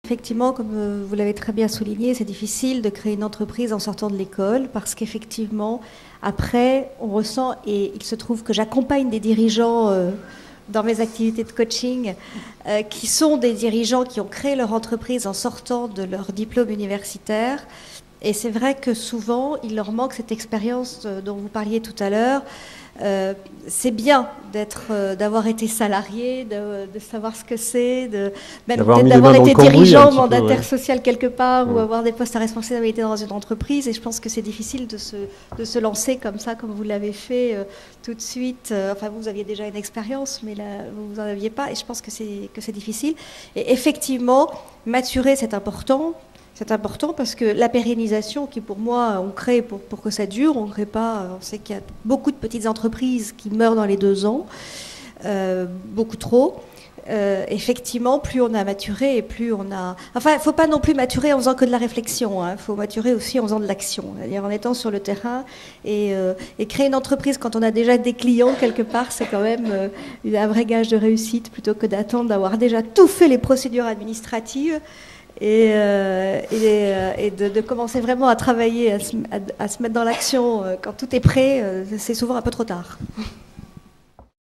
Effectivement, comme vous l'avez très bien souligné, c'est difficile de créer une entreprise en sortant de l'école parce qu'effectivement, après, on ressent, et il se trouve que j'accompagne des dirigeants dans mes activités de coaching qui sont des dirigeants qui ont créé leur entreprise en sortant de leur diplôme universitaire. Et c'est vrai que souvent, il leur manque cette expérience dont vous parliez tout à l'heure. C'est bien d'avoir été salarié, de savoir ce que c'est, même peut-être d'avoir été dirigeant, mandataire social quelque part, ou avoir des postes à responsabilité dans une entreprise. Et je pense que c'est difficile de se lancer comme ça, comme vous l'avez fait tout de suite. Enfin, vous aviez déjà une expérience, mais là, vous n'en aviez pas. Et je pense que c'est difficile. Et effectivement, maturer, c'est important. C'est important parce que la pérennisation, qui pour moi, on crée pour que ça dure, on ne crée pas. On sait qu'il y a beaucoup de petites entreprises qui meurent dans les 2 ans, beaucoup trop. Effectivement, plus on a maturé et plus on a... Enfin, il ne faut pas non plus maturer en faisant que de la réflexion. Il faut maturer aussi en faisant de l'action, c'est-à-dire en étant sur le terrain. Et créer une entreprise quand on a déjà des clients quelque part, c'est quand même un vrai gage de réussite plutôt que d'attendre d'avoir déjà tout fait les procédures administratives. Et de commencer vraiment à travailler, à se mettre dans l'action quand tout est prêt, c'est souvent un peu trop tard.